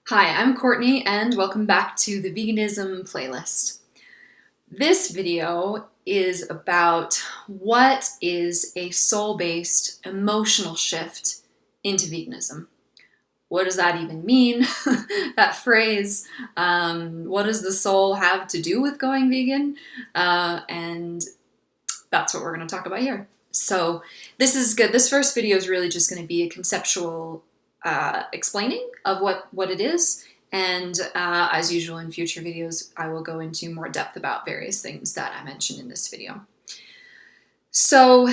Hi, I'm Courtney and welcome back to the Veganism Playlist. This video is about what is a soul-based emotional shift into veganism. What does that even mean? That phrase, what does the soul have to do with going vegan? And that's what we're going to talk about here. So this is good. This first video is really just going to be a conceptual explaining of what it is. And as usual in future videos, I will go into more depth about various things that I mentioned in this video. So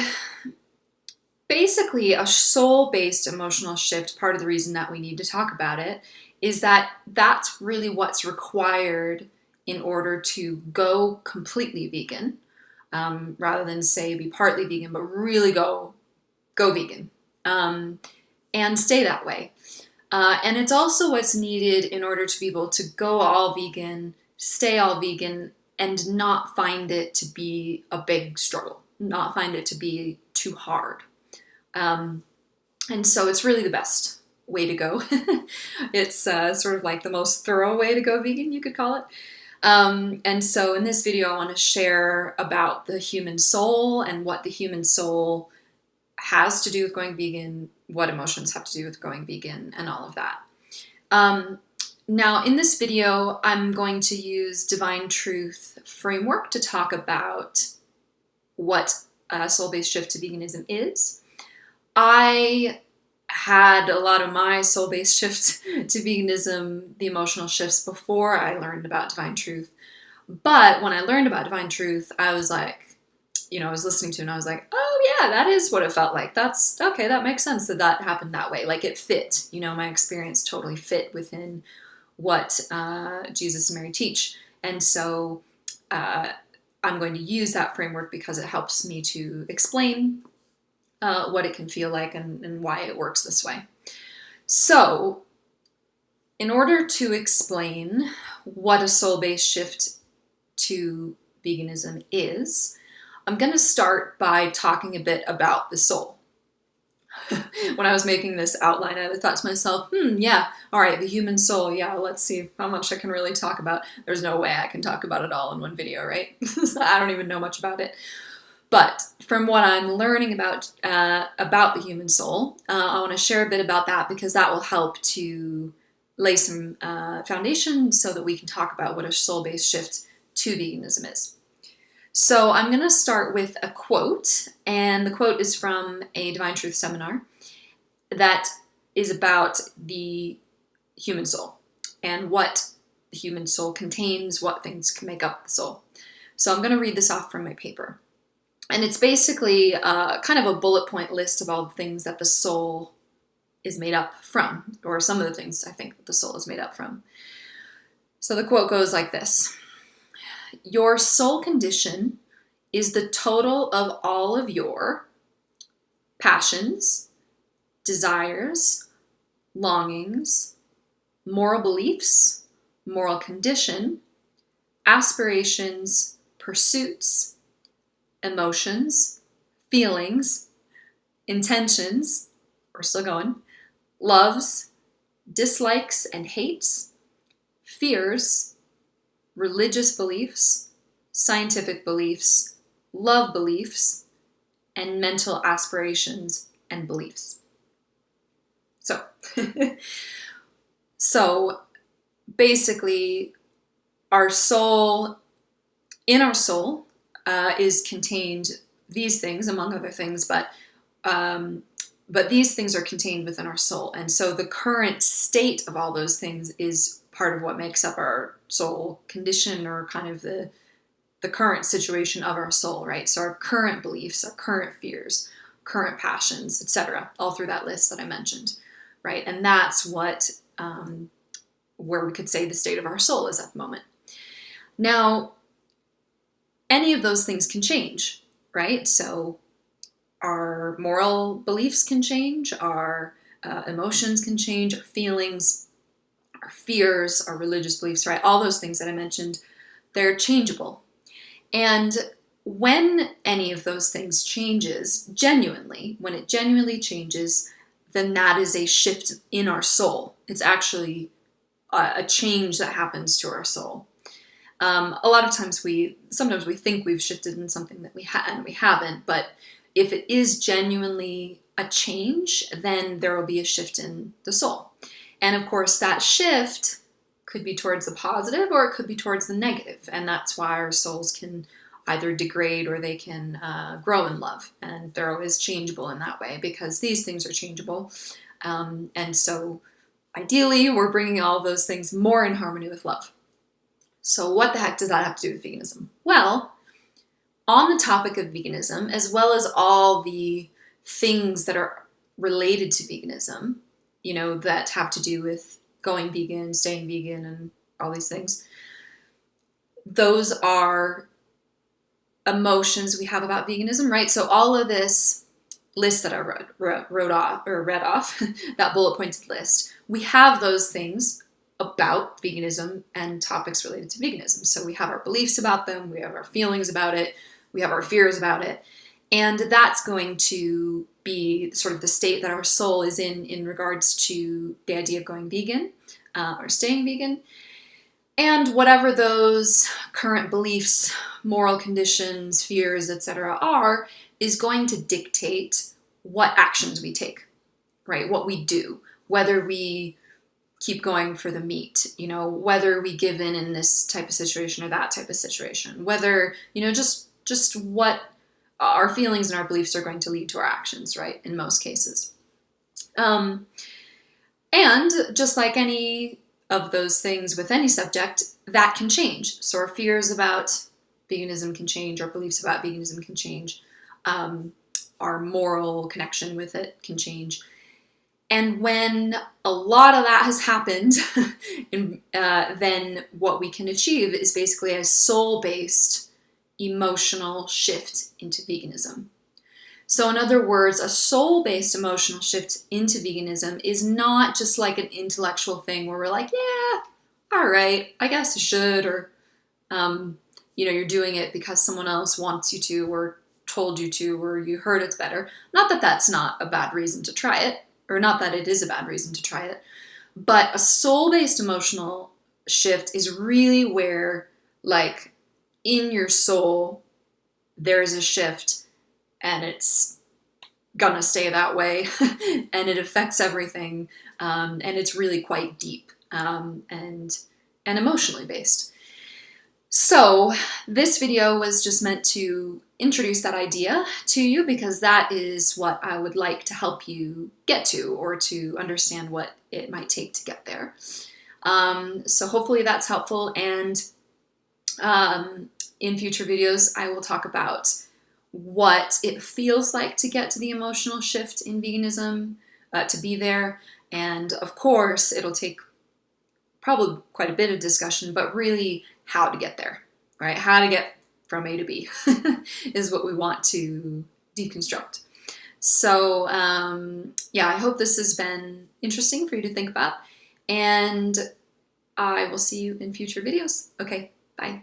basically, a soul-based emotional shift, part of the reason that we need to talk about it, is that that's really what's required in order to go completely vegan, rather than say be partly vegan, but really go vegan. And stay that way. And it's also what's needed in order to be able to go all vegan, stay all vegan, and not find it to be a big struggle, not find it to be too hard. And so it's really the best way to go. It's sort of like the most thorough way to go vegan, you could call it. And so in this video, I want to share about the human soul and what the human soul has to do with going vegan, what emotions have to do with going vegan, and all of that. Now, in this video, I'm going to use Divine Truth framework to talk about what a soul-based shift to veganism is. I had a lot of my soul-based shifts to veganism, the emotional shifts, before I learned about Divine Truth. But when I learned about Divine Truth, I was like, I was listening to it and I was like, oh yeah, that is what it felt like. That's okay. That makes sense that happened that way. Like it fit, my experience totally fit within what Jesus and Mary teach. And so I'm going to use that framework because it helps me to explain what it can feel like and why it works this way. So in order to explain what a soul-based shift to veganism is, I'm going to start by talking a bit about the soul. When I was making this outline, I thought to myself, yeah, all right, the human soul, yeah, let's see how much I can really talk about. There's no way I can talk about it all in one video, right? I don't even know much about it. But from what I'm learning about the human soul, I want to share a bit about that because that will help to lay some foundation so that we can talk about what a soul-based shift to veganism is. So I'm going to start with a quote, and the quote is from a Divine Truth seminar that is about the human soul and what the human soul contains, what things can make up the soul. So I'm going to read this off from my paper. And it's basically kind of a bullet point list of all the things that the soul is made up from, or some of the things I think that the soul is made up from. So the quote goes like this. Your soul condition is the total of all of your passions, desires, longings, moral beliefs, moral condition, aspirations, pursuits, emotions, feelings, intentions, we're still going, loves, dislikes and hates, fears, religious beliefs, scientific beliefs, love beliefs, and mental aspirations and beliefs. So basically, in our soul is contained these things, among other things, but these things are contained within our soul. And so the current state of all those things is part of what makes up our soul condition, or kind of the current situation of our soul, right? So our current beliefs, our current fears, current passions, etc., all through that list that I mentioned, right? And that's what, where we could say the state of our soul is at the moment. Now, any of those things can change, right? So our moral beliefs can change, our emotions can change, our feelings, our fears, our religious beliefs, right? All those things that I mentioned, they're changeable. And when any of those things changes, when it genuinely changes, then that is a shift in our soul. It's actually a change that happens to our soul. A lot of times sometimes we think we've shifted in something that we haven't, but if it is genuinely a change, then there will be a shift in the soul. And of course, that shift could be towards the positive or it could be towards the negative. And that's why our souls can either degrade or they can grow in love. And they're always changeable in that way because these things are changeable. And so ideally, we're bringing all those things more in harmony with love. So what the heck does that have to do with veganism? Well, on the topic of veganism, as well as all the things that are related to veganism, that have to do with going vegan, staying vegan, and all these things, those are emotions we have about veganism, right? So all of this list that I read off, that bullet pointed list, we have those things about veganism and topics related to veganism. So we have our beliefs about them, we have our feelings about it, we have our fears about it, and that's going to be sort of the state that our soul is in regards to the idea of going vegan or staying vegan. And whatever those current beliefs, moral conditions, fears, etc. are, is going to dictate what actions we take, right? What we do, whether we keep going for the meat, whether we give in this type of situation or that type of situation, whether, just what our feelings and our beliefs are going to lead to our actions, right? In most cases. And just like any of those things with any subject, that can change. So our fears about veganism can change, our beliefs about veganism can change, our moral connection with it can change. And when a lot of that has happened, then what we can achieve is basically a soul-based emotional shift into veganism. So in other words, a soul-based emotional shift into veganism is not just like an intellectual thing where we're like, yeah, all right, I guess I should, or, you're doing it because someone else wants you to, or told you to, or you heard it's better. Not that that's not a bad reason to try it, or not that it is a bad reason to try it, but a soul-based emotional shift is really where, like, in your soul, there's a shift, and it's gonna stay that way, and it affects everything, and it's really quite deep, and emotionally based. So this video was just meant to introduce that idea to you because that is what I would like to help you get to, or to understand what it might take to get there. So hopefully that's helpful, and in future videos I will talk about what it feels like to get to the emotional shift in veganism, to be there, and of course it'll take probably quite a bit of discussion, but really how to get there, right? How to get from A to B is what we want to deconstruct. So yeah, I hope this has been interesting for you to think about, and I will see you in future videos. Okay, bye.